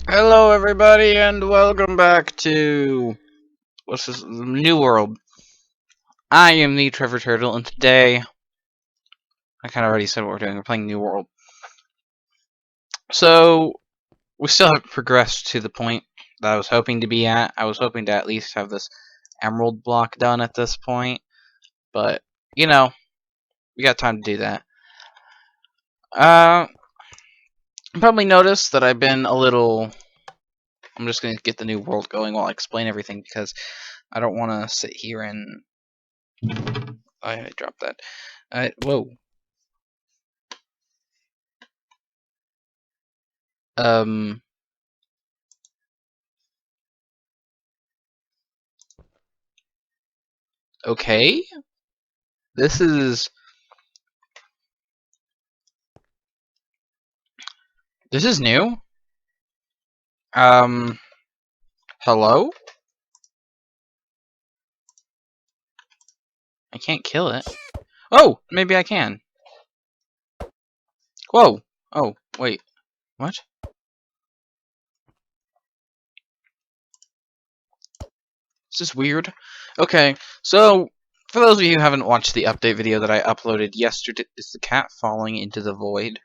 Hello, everybody, and welcome back to what's this? New World. I am TheTrevorTurtle, and today I kind of already said what we're doing. We're playing New World. So we still haven't progressed to the point that I was hoping to be at. I was hoping to at least have this emerald block done at this point, but you know, we got time to do that. You probably noticed that I've been a little. I'm just gonna get the New World going while I explain everything because I don't want to sit here and. I dropped that. Whoa. Um. Okay. This is new. Um. Hello. I can't kill it. Oh, maybe I can. Whoa. Oh, wait. What? This is weird. Okay, so for those of you who haven't watched the update video that I uploaded yesterday, is the cat falling into the void?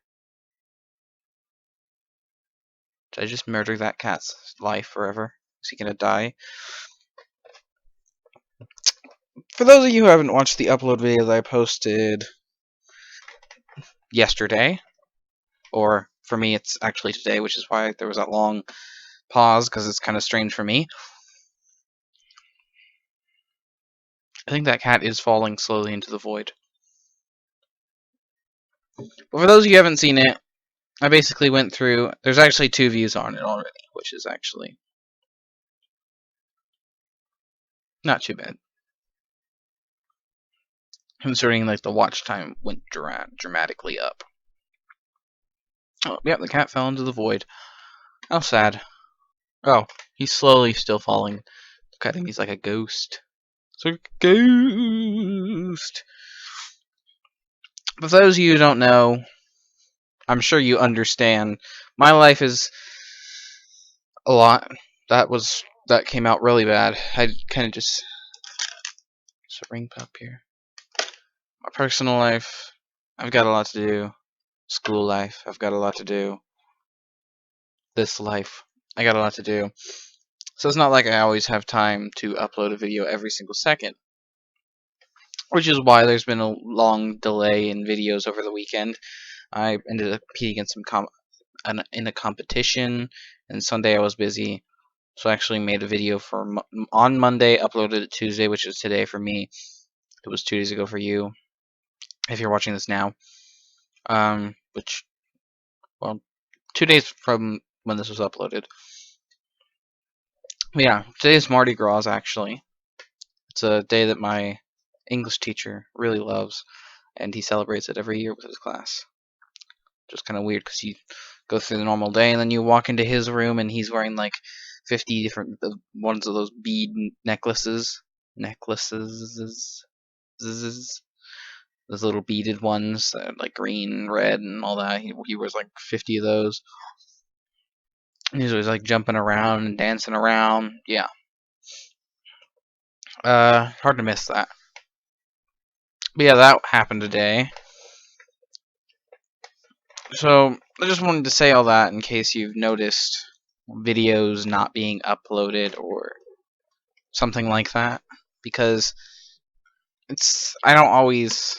Did I just murder that cat's life forever? Is he gonna die? For those of you who haven't watched the upload video that I posted yesterday, or for me it's actually today, which is why there was that long pause, because it's kind of strange for me. I think that cat is falling slowly into the void. But for those of you who haven't seen it, I basically went through. There's actually 2 views on it already, which is actually not too bad. Considering like the watch time went dramatically up. Oh, yep, the cat fell into the void. How sad. Oh, he's slowly still falling. Look at him, he's like a ghost. It's like a ghost. But for those of you who don't know, I'm sure you understand. My life is a lot. That came out really bad. I kind of just a ring pop here. My personal life, I've got a lot to do. School life, I've got a lot to do. This life, I got a lot to do. So it's not like I always have time to upload a video every single second. Which is why there's been a long delay in videos over the weekend. I ended up competing in in a competition, and Sunday I was busy. So I actually made a video on Monday, uploaded it Tuesday, which is today for me. It was 2 days ago for you, if you're watching this now. Which, well, 2 days from when this was uploaded. Yeah, today is Mardi Gras, actually. It's a day that my English teacher really loves, and he celebrates it every year with his class. Just kind of weird because you go through the normal day and then you walk into his room and he's wearing like 50 different ones of those bead necklaces. Those little beaded ones, like green, red, and all that. He wears like 50 of those. And he's always like jumping around and dancing around. Yeah. Hard to miss that. But yeah, that happened today. So I just wanted to say all that in case you've noticed videos not being uploaded or something like that, because I don't always.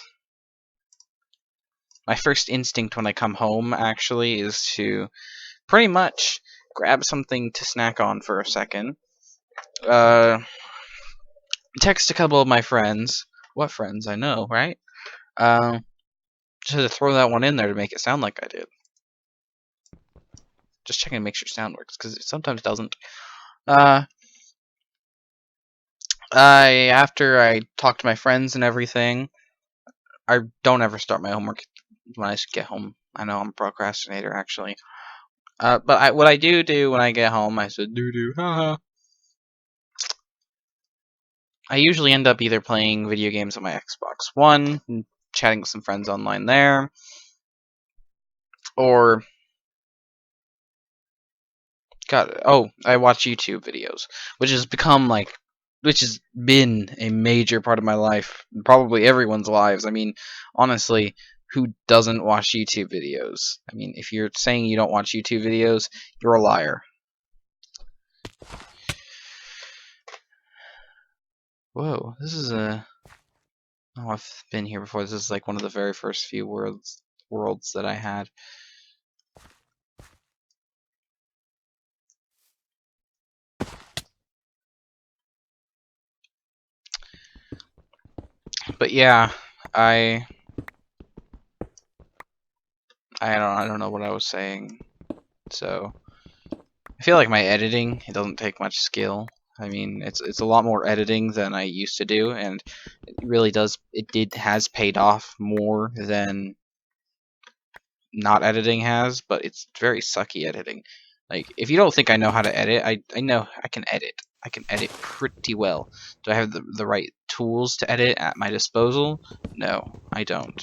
My first instinct when I come home actually is to pretty much grab something to snack on for a second. Text a couple of my friends. What friends? I know, right? Just to throw that one in there to make it sound like I did. Just checking to make sure sound works, because it sometimes doesn't. After I talk to my friends and everything, I don't ever start my homework when I get home. I know I'm a procrastinator, actually. But what I do when I get home, I said doo haha. I usually end up either playing video games on my Xbox One, and chatting with some friends online there, or God, oh, I watch YouTube videos, which has become like, which has been a major part of my life, probably everyone's lives. I mean, honestly, who doesn't watch YouTube videos? I mean, if you're saying you don't watch YouTube videos, you're a liar. Whoa, this is a. Oh, I've been here before. This is like one of the very first few worlds that I had. But yeah, I I don't know what I was saying. So I feel like my editing, it doesn't take much skill. I mean, it's a lot more editing than I used to do, and it really does. Has paid off more than not editing has, but it's very sucky editing. Like, if you don't think I know how to edit, I know I can edit. I can edit pretty well. Do I have the right tools to edit at my disposal? No, I don't.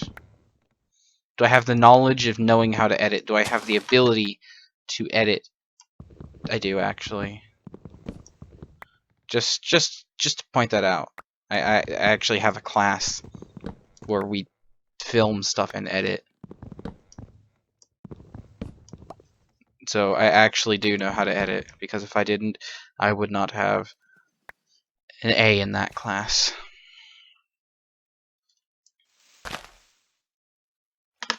Do I have the knowledge of knowing how to edit? Do I have the ability to edit? I do, actually. Just to point that out. I actually have a class where we film stuff and edit. So I actually do know how to edit, because if I didn't, I would not have an A in that class.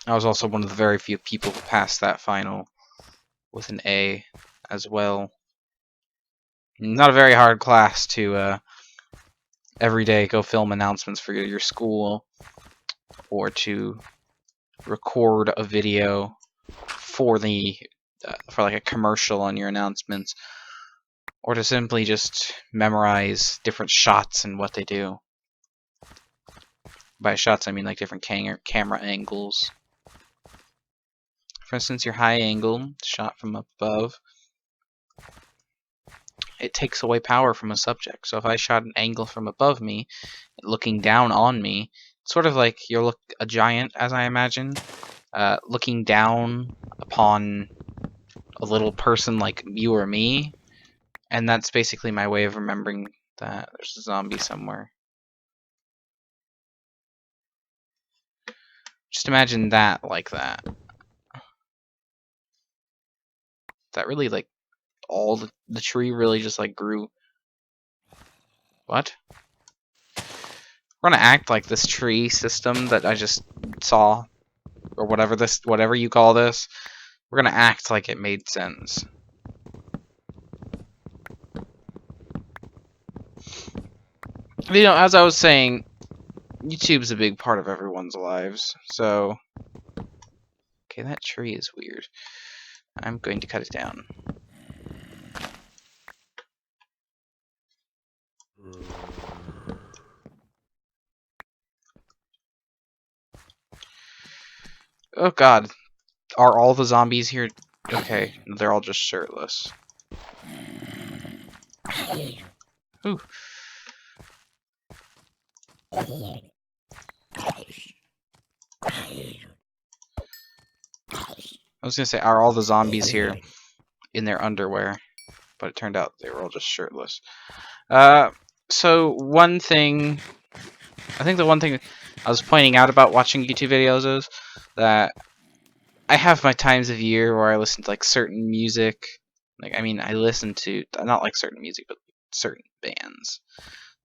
I was also one of the very few people who passed that final with an A as well. Not a very hard class to every day go film announcements for your school, or to record a video for for like a commercial on your announcements, or to simply just memorize different shots and what they do. By shots, I mean like different camera angles. For instance, your high angle shot from above, it takes away power from a subject. So if I shot an angle from above me, looking down on me, sort of like you're a giant, as I imagine, looking down upon a little person like you or me, and that's basically my way of remembering that there's a zombie somewhere. Just imagine that like that. That really, like, all the tree really just like grew. What? We're gonna act like this tree system that I just saw, or whatever you call this, we're gonna act like it made sense. You know, as I was saying, YouTube's a big part of everyone's lives, so... Okay, that tree is weird. I'm going to cut it down. Oh god, are all the zombies here? Okay, they're all just shirtless. Ooh. I was gonna say, are all the zombies here in their underwear? But it turned out they were all just shirtless. So one thing, I think the one thing I was pointing out about watching YouTube videos is that I have my times of year where I listen to like certain music. Like, I mean, I listen to not like certain music, but certain bands.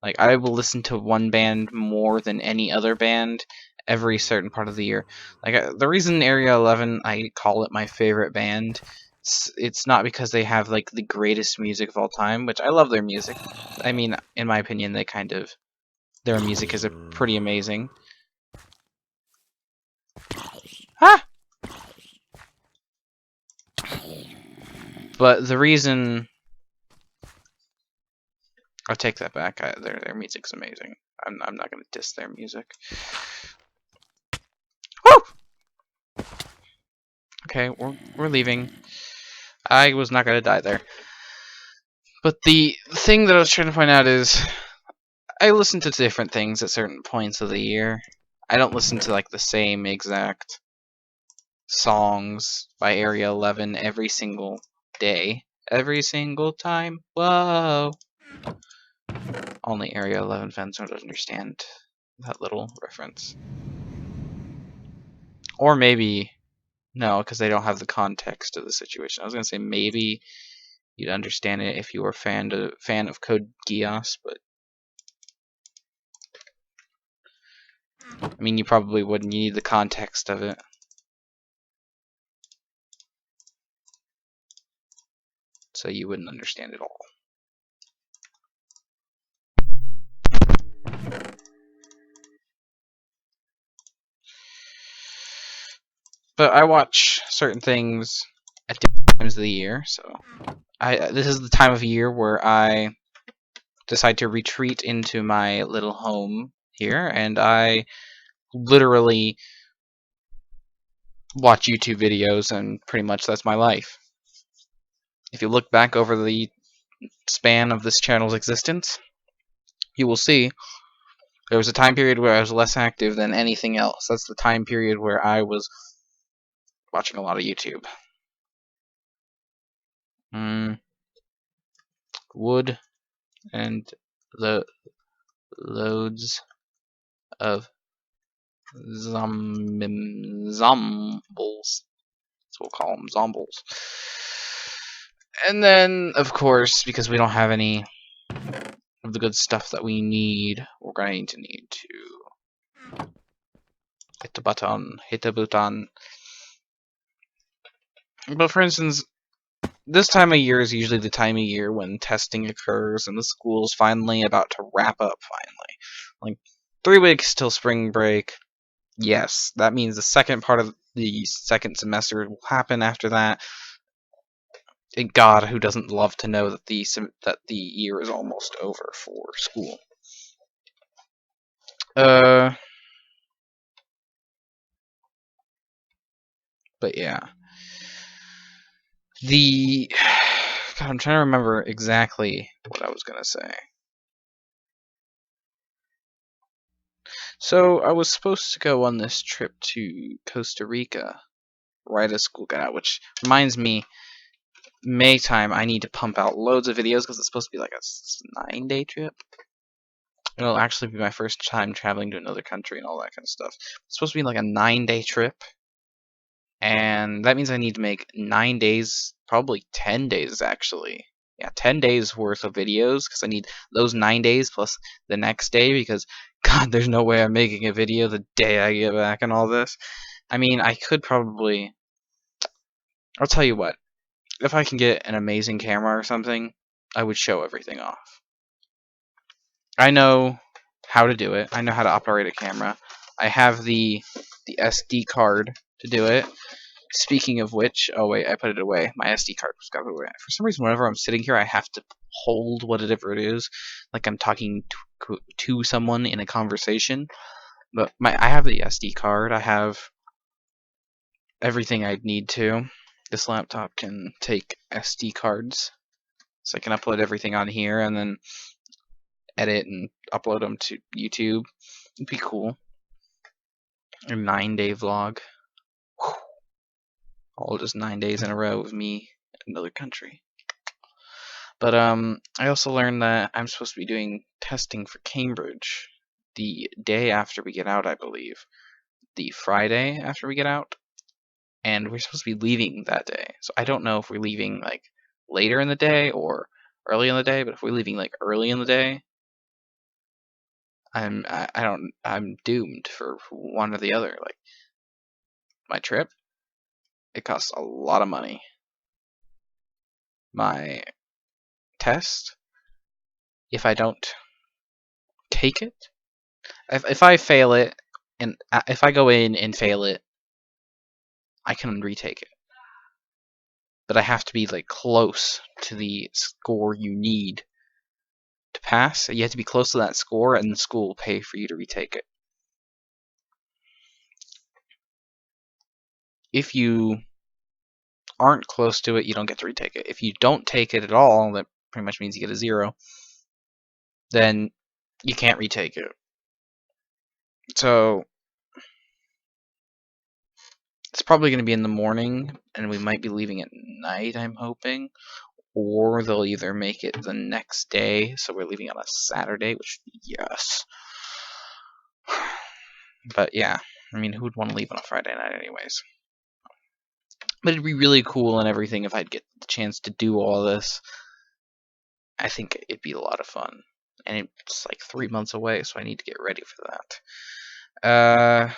Like, I will listen to one band more than any other band every certain part of the year. Like, the reason Area 11, I call it my favorite band, it's not because they have like the greatest music of all time, which I love their music. I mean, in my opinion, their music is pretty amazing. Ah! But the reason... I'll take that back. Their music's amazing. I'm not gonna diss their music. Woo! Okay, we're leaving. I was not gonna die there. But the thing that I was trying to point out is, I listen to different things at certain points of the year. I don't listen to like the same exact songs by Area 11 every single day. every single time. Whoa! Only Area 11 fans don't understand that little reference. Or maybe, no, because they don't have the context of the situation. I was going to say maybe you'd understand it if you were a fan of Code Geass, but I mean, you probably wouldn't. You need the context of it. So you wouldn't understand it all. But I watch certain things at different times of the year, so this is the time of year where I decide to retreat into my little home here, and I literally watch YouTube videos, and pretty much that's my life. If you look back over the span of this channel's existence, you will see there was a time period where I was less active than anything else. That's the time period where I was watching a lot of YouTube. Wood and the loads of zombles. So we'll call them zombles. And then, of course, because we don't have any of the good stuff that we need, we're going to need to hit the button, But for instance, this time of year is usually the time of year when testing occurs and the school's finally about to wrap up, finally. Like, 3 weeks till spring break. Yes, that means the second part of the second semester will happen after that. And God, who doesn't love to know that the year is almost over for school? But yeah, God, I'm trying to remember exactly what I was gonna say. So I was supposed to go on this trip to Costa Rica right as school got out, which reminds me, May time I need to pump out loads of videos because it's supposed to be like a 9-day trip. It'll actually be my first time traveling to another country and all that kind of stuff. It's supposed to be like a 9-day trip, and that means I need to make 9 days, probably 10 days actually. Yeah, 10 days worth of videos because I need those 9 days plus the next day because God, there's no way I'm making a video the day I get back and all this. I mean, I could probably. I'll tell you what. If I can get an amazing camera or something, I would show everything off. I know how to do it. I know how to operate a camera. I have the SD card to do it. Speaking of which, oh wait, I put it away. My SD card was got away. For some reason, whenever I'm sitting here, I have to hold whatever it is, like I'm talking to someone in a conversation. But I have the SD card. I have everything I'd need to. This laptop can take SD cards, so I can upload everything on here and then edit and upload them to YouTube. It'd be cool. A 9-day vlog. Whew. All just 9 days in a row of me in another country. But I also learned that I'm supposed to be doing testing for Cambridge the day after we get out, I believe. The Friday after we get out. And we're supposed to be leaving that day. So I don't know if we're leaving like later in the day or early in the day, but if we're leaving like early in the day, I'm doomed for one or the other. Like, my trip, it costs a lot of money. My test, if I don't take it, if I fail it, and if I go in and fail it, I can retake it. But I have to be like close to the score you need to pass. You have to be close to that score, and the school will pay for you to retake it. If you aren't close to it, you don't get to retake it. If you don't take it at all, that pretty much means you get a 0. Then you can't retake it. So it's probably going to be in the morning, and we might be leaving at night, I'm hoping. or they'll either make it the next day, so we're leaving on a Saturday, which, yes. But yeah, I mean, who'd want to leave on a Friday night anyways? But it'd be really cool and everything if I'd get the chance to do all this. I think it'd be a lot of fun. And it's like 3 months away, so I need to get ready for that.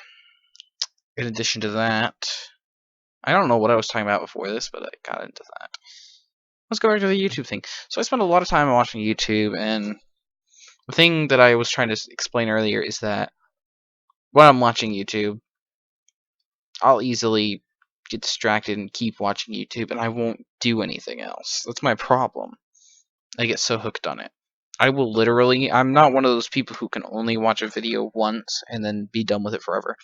In addition to that, I don't know what I was talking about before this, but I got into that. Let's go back to the YouTube thing. So I spent a lot of time watching YouTube, and the thing that I was trying to explain earlier is that when I'm watching YouTube, I'll easily get distracted and keep watching YouTube, and I won't do anything else. That's my problem. I get so hooked on it. I will literally, I'm not one of those people who can only watch a video once and then be done with it forever.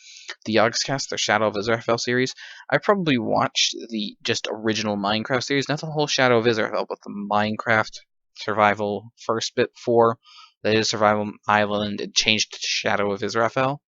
The Yogscast, their Shadow of Israel series, I probably watched the just original Minecraft series, not the whole Shadow of Israel, but the Minecraft survival first bit before they did Survival Island and changed to Shadow of Israel.